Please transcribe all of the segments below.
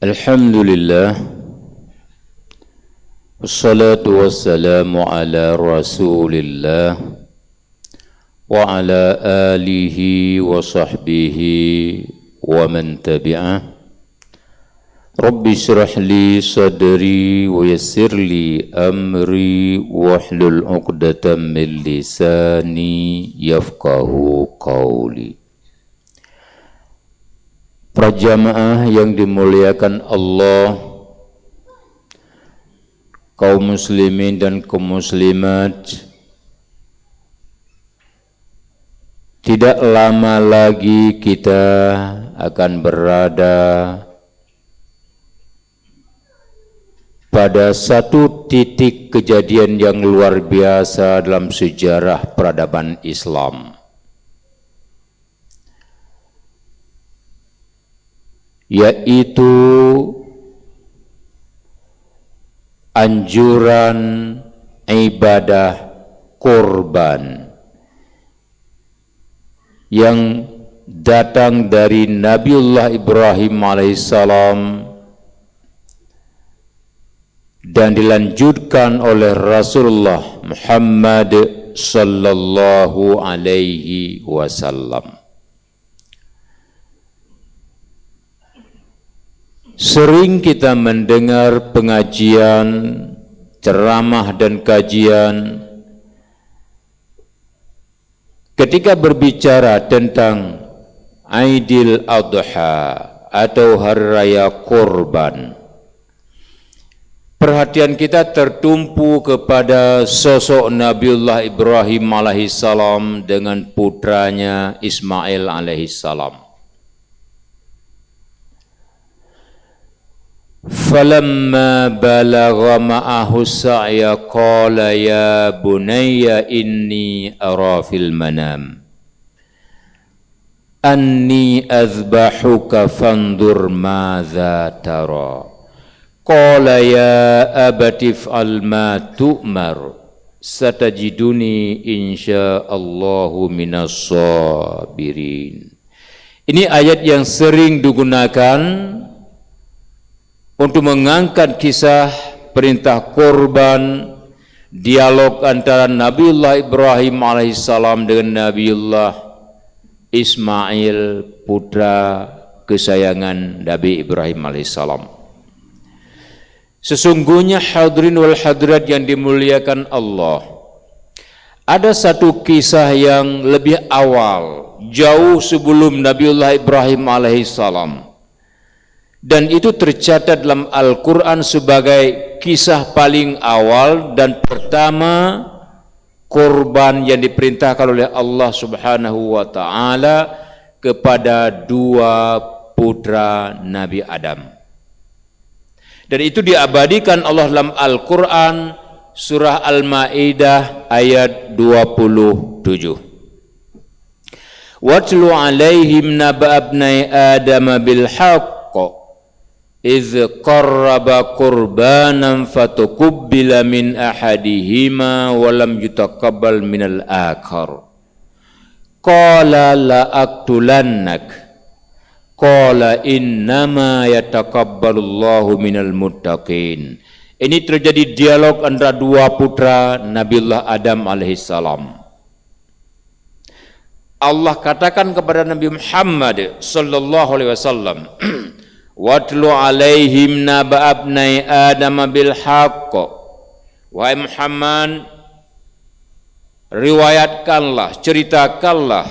Alhamdulillah, wassalatu wassalamu ala rasulillah wa ala alihi wa sahbihi wa man tabi'ah. Rabbi syrah li sadri wa yassir li amri wahlul 'uqdatam min lisani yafqahu qawli. Para jamaah yang dimuliakan Allah, kaum muslimin dan kaum muslimat, tidak lama lagi kita akan berada pada satu titik kejadian yang luar biasa dalam sejarah peradaban Islam, yaitu anjuran ibadah kurban yang datang dari Nabiullah Ibrahim alaihissalam dan dilanjutkan oleh Rasulullah Muhammad sallallahu alaihi wasallam. Sering kita mendengar pengajian, ceramah dan kajian ketika berbicara tentang Aidil Adha atau Hari Raya Kurban. Perhatian kita tertumpu kepada sosok Nabiullah Ibrahim alaihissalam dengan putranya Ismail alaihissalam. Falamma balagha ma'ahu sa'ya qala ya bunayya inni ara fil manam anni azbahuka fandur madza tara qala ya abati fa'al ma tu'mar satajiduni insyaallahu minas sabirin. Ini ayat yang sering digunakan untuk mengangkat kisah perintah kurban, dialog antara Nabiullah Ibrahim alaihissalam dengan Nabiullah Ismail, putra kesayangan Nabi Ibrahim alaihissalam. Sesungguhnya hadirin wal hadirat yang dimuliakan Allah, ada satu kisah yang lebih awal, jauh sebelum Nabiullah Ibrahim alaihissalam, dan itu tercatat dalam Al-Quran sebagai kisah paling awal dan pertama kurban yang diperintahkan oleh Allah Subhanahu wa ta'ala kepada dua putra Nabi Adam. Dan itu diabadikan Allah dalam Al-Quran surah Al-Ma'idah ayat 27. Watlu alaihim naba abnai Adam bil haqq إذ قرب قربانا فتقبل من أحدهما ولم يتقبل من الآخر قال لأقتلنك قال إنما يتقبل الله من المتقين. Ini terjadi dialog antara dua putra Nabiullah Adam alaihissalam. Allah katakan kepada Nabi Muhammad sallallahu alaihi wasallam, Watlu alaihim naba abnai Adam bil haqq. Wahai Muhammad, riwayatkanlah, ceritakanlah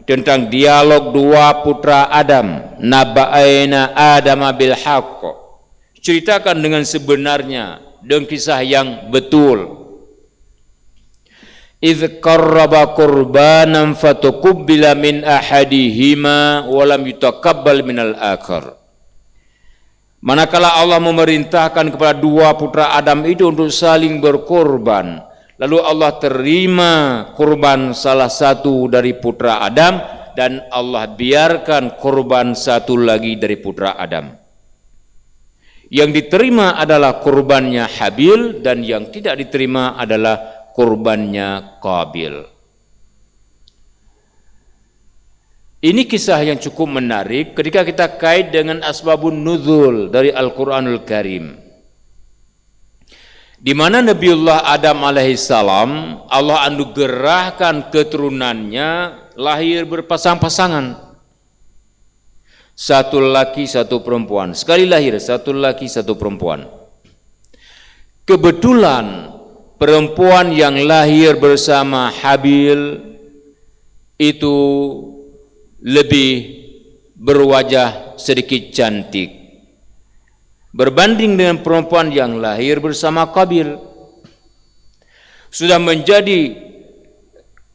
tentang dialog dua putra Adam, naba'aina Adam bil haqq. Ceritakan dengan sebenarnya, dengan kisah yang betul. Idz qarraba qurbanan fatuqbila min ahadihima wa lam yutaqabbal minal akhar. Manakala Allah memerintahkan kepada dua putra Adam itu untuk saling berkorban, lalu Allah terima kurban salah satu dari putra Adam dan Allah biarkan kurban satu lagi dari putra Adam. Yang diterima adalah kurbannya Habil dan yang tidak diterima adalah kurbannya Qabil. Ini kisah yang cukup menarik ketika kita kait dengan asbabun nuzul dari Al-Quranul Karim, di mana Nabiullah Adam alaihissalam Allah anugerahkan keturunannya lahir berpasang-pasangan, satu laki satu perempuan, sekali lahir satu laki satu perempuan. Kebetulan perempuan yang lahir bersama Habil itu lebih berwajah sedikit cantik berbanding dengan perempuan yang lahir bersama Qabil. Sudah menjadi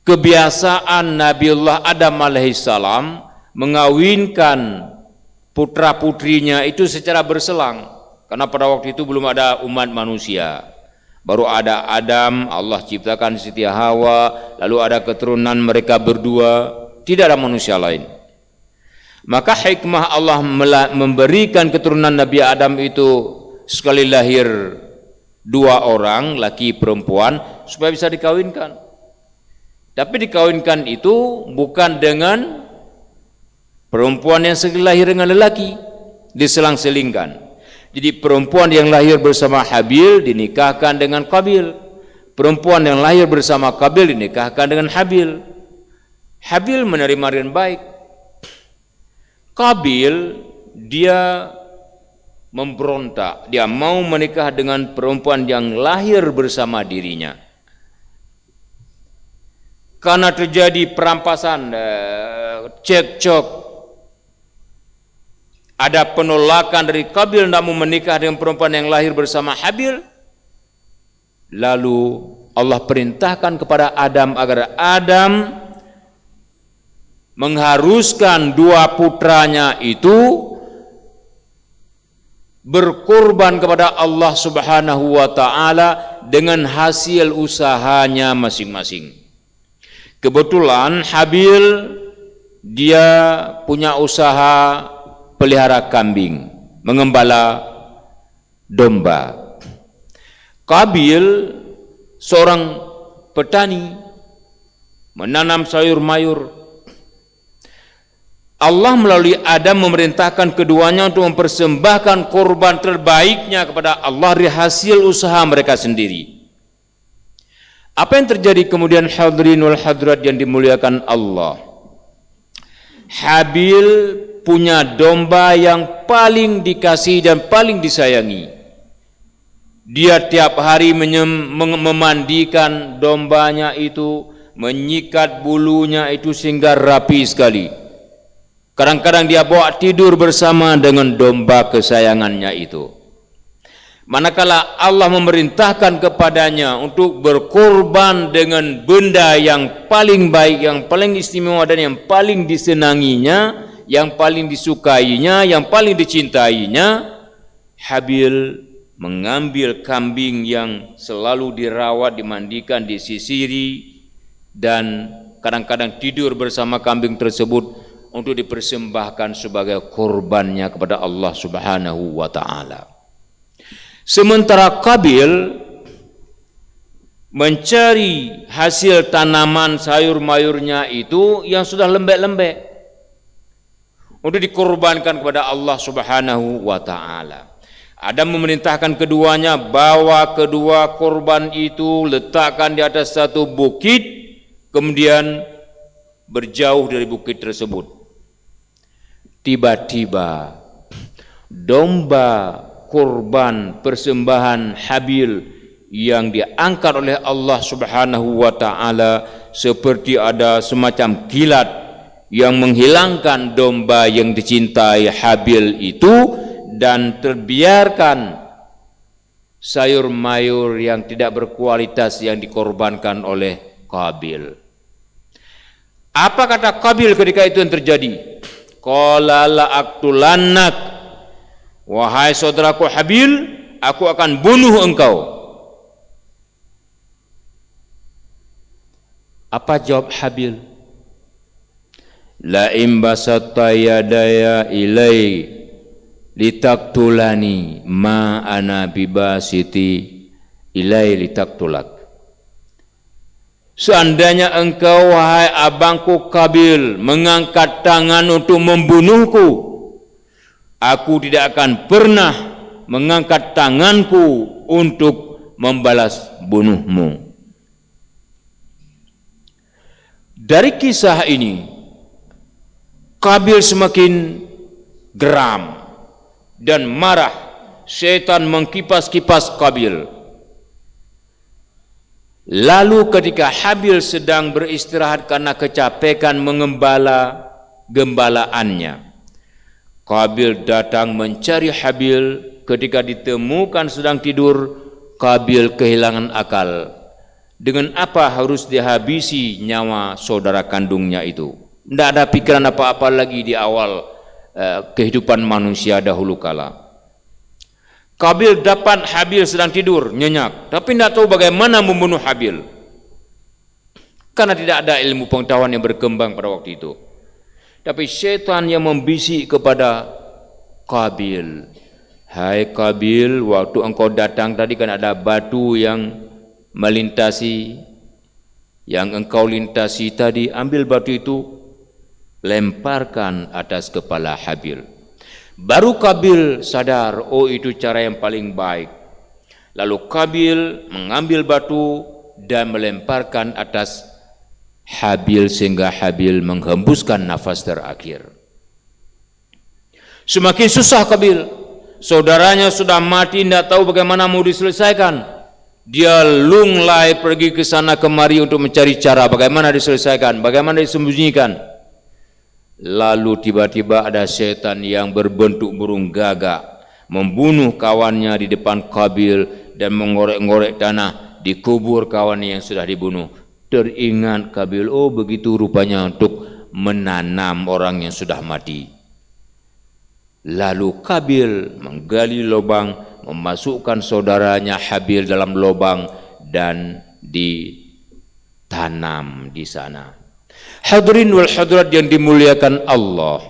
kebiasaan Nabiullah Adam alaihissalam mengawinkan putra-putrinya itu secara berselang, karena pada waktu itu belum ada umat manusia. Baru ada Adam, Allah ciptakan Siti Hawa, lalu ada keturunan mereka berdua, tidak ada manusia lain. Maka hikmah Allah memberikan keturunan Nabi Adam itu sekali lahir dua orang, laki perempuan, supaya bisa dikawinkan. Tapi dikawinkan itu bukan dengan perempuan yang sekali lahir dengan lelaki, diselang-selingkan. Jadi perempuan yang lahir bersama Habil dinikahkan dengan Qabil, perempuan yang lahir bersama Qabil dinikahkan dengan Habil. Habil menerima dengan baik. Qabil dia memberontak, dia mau menikah dengan perempuan yang lahir bersama dirinya. Karena terjadi perampasan, cekcok, ada penolakan dari Qabil tidak mau menikah dengan perempuan yang lahir bersama Habil. Lalu Allah perintahkan kepada Adam agar Adam mengharuskan dua putranya itu berkorban kepada Allah Subhanahu wa taala dengan hasil usahanya masing-masing. Kebetulan Habil dia punya usaha pelihara kambing, mengembala domba. Qabil seorang petani, menanam sayur mayur. Allah melalui Adam memerintahkan keduanya untuk mempersembahkan korban terbaiknya kepada Allah dari hasil usaha mereka sendiri. Apa yang terjadi kemudian, hadirin wal hadirat yang dimuliakan Allah? Habil punya domba yang paling dikasihi dan paling disayangi. Dia tiap hari memandikan dombanya itu, menyikat bulunya itu sehingga rapi sekali. Kadang-kadang dia bawa tidur bersama dengan domba kesayangannya itu. Manakala Allah memerintahkan kepadanya untuk berkorban dengan benda yang paling baik, yang paling istimewa dan yang paling disenanginya, yang paling disukainya, yang paling dicintainya, Habil mengambil kambing yang selalu dirawat, dimandikan, disisiri, dan kadang-kadang tidur bersama kambing tersebut untuk dipersembahkan sebagai korbannya kepada Allah Subhanahu wa taala. Sementara Qabil mencari hasil tanaman sayur mayurnya itu yang sudah lembek-lembek untuk dikorbankan kepada Allah Subhanahu wa taala. Adam memerintahkan keduanya, bawa kedua korban itu, letakkan di atas satu bukit, kemudian berjauh dari bukit tersebut. Tiba-tiba domba korban persembahan Habil yang diangkat oleh Allah Subhanahu wa taala seperti ada semacam kilat yang menghilangkan domba yang dicintai Habil itu, dan terbiarkan sayur mayur yang tidak berkualitas yang dikorbankan oleh Qabil. Apa kata Qabil ketika itu yang terjadi? Qala la aqtulannak, wahai saudaraku Habil, aku akan bunuh engkau. Apa jawab Habil? La in basatta yadaya ilai litaktulani ma ana bibasiti ilai litaktulak. seandainya engkau, wahai abangku Qabil, mengangkat tangan untuk membunuhku, aku tidak akan pernah mengangkat tanganku untuk membalas bunuhmu. Dari kisah ini, Qabil semakin geram dan marah. Syaitan mengkipas-kipas Qabil. Lalu ketika Habil sedang beristirahat karena kecapekan mengembala gembalaannya, Qabil datang mencari Habil. Ketika ditemukan sedang tidur, Qabil kehilangan akal. Dengan apa harus dihabisi nyawa saudara kandungnya itu? Tidak ada pikiran apa-apa lagi di awal kehidupan manusia dahulu kala. Qabil dapat Habil sedang tidur nyenyak, tapi tidak tahu bagaimana membunuh Habil, karena tidak ada ilmu pengetahuan yang berkembang pada waktu itu. Tapi syaitan yang membisik kepada Qabil, hai Qabil, waktu engkau datang tadi kan ada batu yang melintasi, yang engkau lintasi tadi, ambil batu itu, lemparkan atas kepala Habil. Baru Qabil sadar, oh itu cara yang paling baik. Lalu Qabil mengambil batu dan melemparkan atas Habil sehingga Habil menghembuskan nafas terakhir. Semakin susah Qabil, saudaranya sudah mati, tidak tahu bagaimana mau diselesaikan. Dia lunglai pergi ke sana kemari untuk mencari cara bagaimana diselesaikan, bagaimana disembunyikan. Lalu tiba-tiba ada setan yang berbentuk burung gagak membunuh kawannya di depan Qabil dan mengorek-ngorek tanah di kubur kawannya yang sudah dibunuh. Teringat Qabil, oh begitu rupanya untuk menanam orang yang sudah mati. Lalu Qabil menggali lubang, memasukkan saudaranya Habil dalam lubang dan ditanam di sana. Hadirin wal hadirat yang dimuliakan Allah,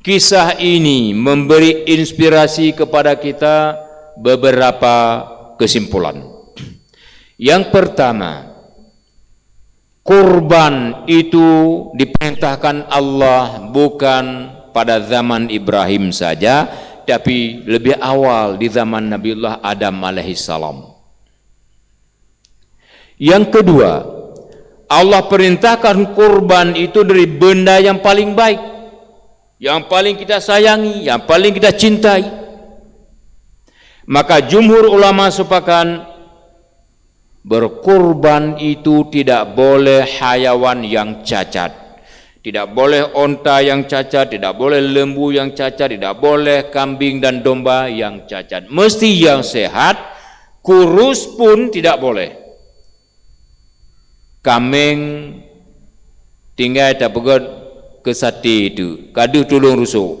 kisah ini memberi inspirasi kepada kita beberapa kesimpulan. Yang pertama, kurban itu diperintahkan Allah bukan pada zaman Ibrahim saja, tapi lebih awal di zaman Nabiullah Adam alaihissalam. Yang kedua, Allah perintahkan kurban itu dari benda yang paling baik, yang paling kita sayangi, yang paling kita cintai. Maka jumhur ulama sepakat berkurban itu tidak boleh hayawan yang cacat, tidak boleh onta yang cacat, tidak boleh lembu yang cacat, tidak boleh kambing dan domba yang cacat. Mesti yang sehat, kurus pun tidak boleh. Kambing tinggal tak pegot ke sate itu, kadu tulung rusuk.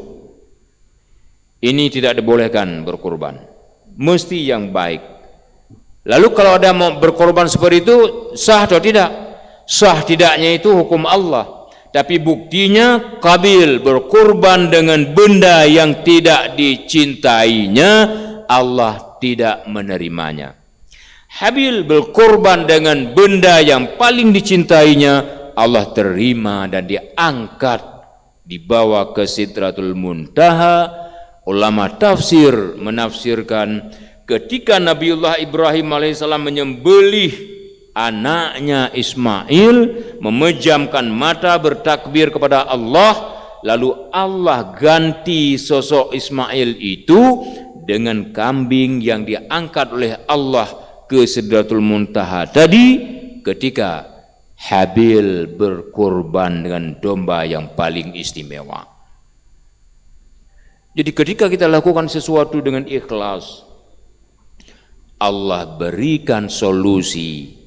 Ini tidak dibolehkan berkorban. Mesti yang baik. Lalu kalau ada mau berkorban seperti itu, sah atau tidak? Sah tidaknya itu hukum Allah. Tapi buktinya Qabil berkorban dengan benda yang tidak dicintainya, Allah tidak menerimanya. Habil berkorban dengan benda yang paling dicintainya, Allah terima dan diangkat, dibawa ke Sidratul Muntaha. Ulama tafsir menafsirkan ketika Nabiullah Ibrahim alaihissalam menyembelih anaknya Ismail, memejamkan mata bertakbir kepada Allah, lalu Allah ganti sosok Ismail itu dengan kambing yang diangkat oleh Allah ke Sidratul Muntaha tadi, ketika Habil berkorban dengan domba yang paling istimewa. Jadi ketika kita lakukan sesuatu dengan ikhlas, Allah berikan solusi.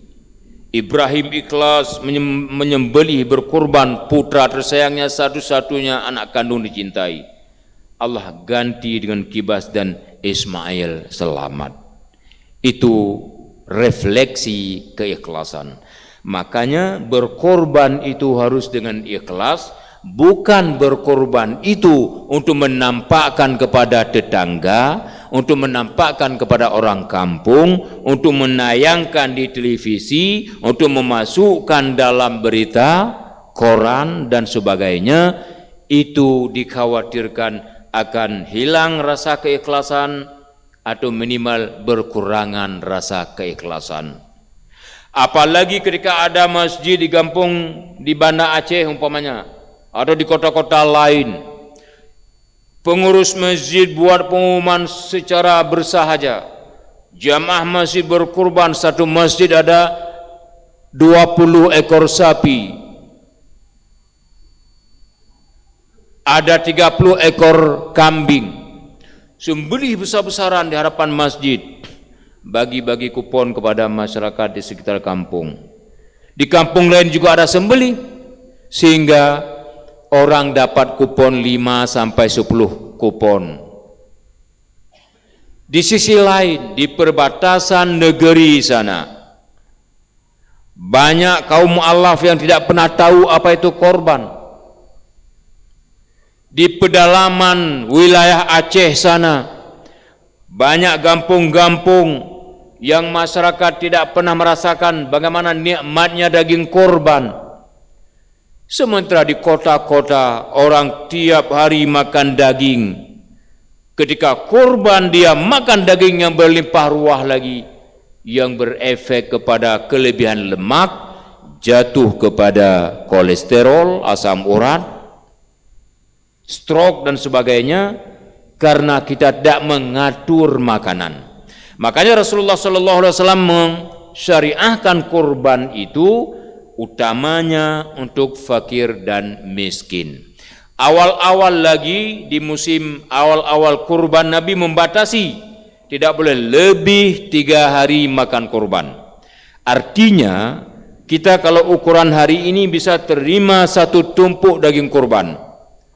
Ibrahim ikhlas menyembelih berkorban putra tersayangnya, satu-satunya anak kandung dicintai. Allah ganti dengan kibas dan Ismail selamat. Itu refleksi keikhlasan. Makanya berkorban itu harus dengan ikhlas, bukan berkorban itu untuk menampakkan kepada tetangga, untuk menampakkan kepada orang kampung, untuk menayangkan di televisi, untuk memasukkan dalam berita, koran dan sebagainya, itu dikhawatirkan akan hilang rasa keikhlasan atau minimal berkurangan rasa keikhlasan. Apalagi ketika ada masjid di kampung di Banda Aceh umpamanya, atau di kota-kota lain, pengurus masjid buat pengumuman secara bersahaja, jamaah masjid berkurban, satu masjid ada 20 ekor sapi, ada 30 ekor kambing, sembelih besar-besaran di hadapan masjid, bagi-bagi kupon kepada masyarakat di sekitar kampung. Di kampung lain juga ada sembelih, sehingga orang dapat kupon 5 sampai 10 kupon. Di sisi lain, di perbatasan negeri sana, banyak kaum mu'allaf yang tidak pernah tahu apa itu korban. Di pedalaman wilayah Aceh sana, banyak kampung-kampung yang masyarakat tidak pernah merasakan bagaimana nikmatnya daging korban. Sementara di kota-kota orang tiap hari makan daging. Ketika kurban dia makan daging yang berlimpah ruah lagi, yang berefek kepada kelebihan lemak, jatuh kepada kolesterol, asam urat, stroke dan sebagainya, karena kita tidak mengatur makanan. Makanya Rasulullah SAW mensyariahkan kurban itu utamanya untuk fakir dan miskin. Awal-awal lagi di musim awal-awal kurban, Nabi membatasi tidak boleh lebih 3 hari makan kurban. Artinya kita kalau ukuran hari ini bisa terima 1 tumpuk daging kurban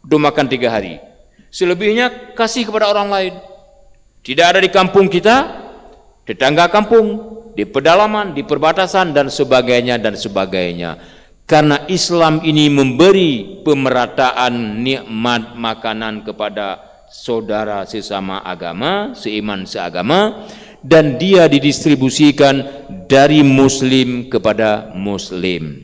untuk makan 3 hari. Selebihnya kasih kepada orang lain. Tidak ada di kampung kita, tetangga kampung, di pedalaman, di perbatasan dan sebagainya dan sebagainya. Karena Islam ini memberi pemerataan nikmat makanan kepada saudara sesama agama, seiman seagama, dan dia didistribusikan dari muslim kepada muslim.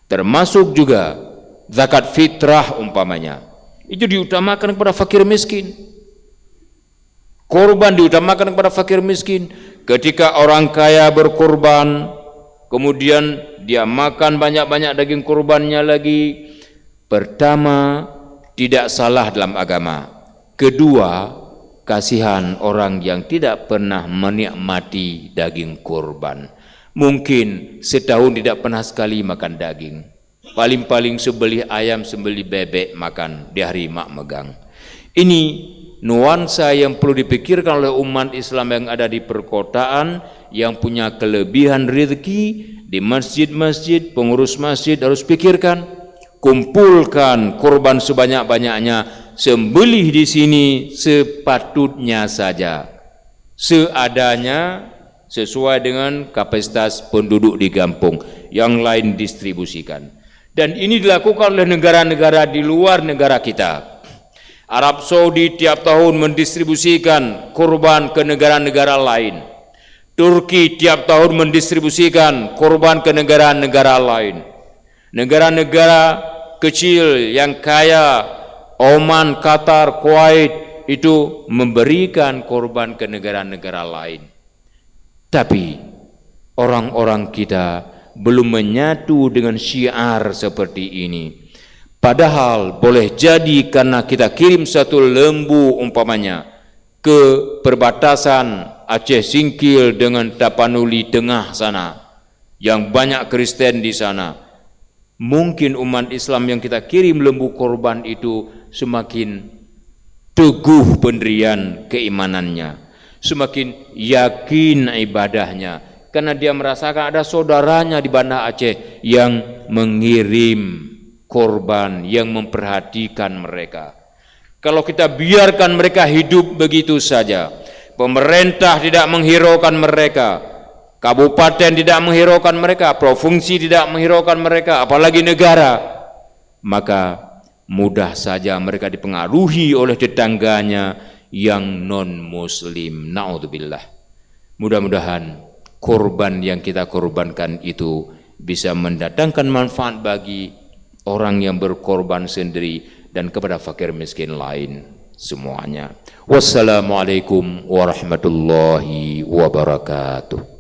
Termasuk juga zakat fitrah umpamanya, itu diutamakan kepada fakir miskin. Korban diutamakan kepada fakir miskin. Ketika orang kaya berkorban, kemudian dia makan banyak-banyak daging kurbannya lagi, pertama tidak salah dalam agama. Kedua, kasihan orang yang tidak pernah menikmati daging kurban. Mungkin setahun tidak pernah sekali makan daging. Paling-paling sembelih ayam, sembelih bebek makan di hari mak megang. Ini nuansa yang perlu dipikirkan oleh umat Islam yang ada di perkotaan, yang punya kelebihan rezeki di masjid-masjid. Pengurus masjid harus pikirkan, kumpulkan kurban sebanyak-banyaknya, sembelih di sini sepatutnya saja, seadanya, sesuai dengan kapasitas penduduk di kampung, yang lain distribusikan. Dan ini dilakukan oleh negara-negara di luar negara kita. Arab Saudi tiap tahun mendistribusikan kurban ke negara-negara lain. Turki tiap tahun mendistribusikan kurban ke negara-negara lain. Negara-negara kecil yang kaya, Oman, Qatar, Kuwait, itu memberikan kurban ke negara-negara lain. Tapi orang-orang kita belum menyatu dengan syiar seperti ini. Padahal boleh jadi karena kita kirim 1 lembu umpamanya ke perbatasan Aceh Singkil dengan Tapanuli Tengah sana, yang banyak Kristen di sana. Mungkin umat Islam yang kita kirim lembu korban itu semakin teguh pendirian keimanannya, semakin yakin ibadahnya, karena dia merasakan ada saudaranya di Banda Aceh yang mengirim korban, yang memperhatikan mereka. Kalau kita biarkan mereka hidup begitu saja, pemerintah tidak menghiraukan mereka, kabupaten tidak menghiraukan mereka, provinsi tidak menghiraukan mereka, apalagi negara, maka mudah saja mereka dipengaruhi oleh tetangganya yang non-muslim. Na'udzubillah. Mudah-mudahan korban yang kita korbankan itu bisa mendatangkan manfaat bagi orang yang berkorban sendiri dan kepada fakir miskin lain semuanya. Wassalamualaikum warahmatullahi wabarakatuh.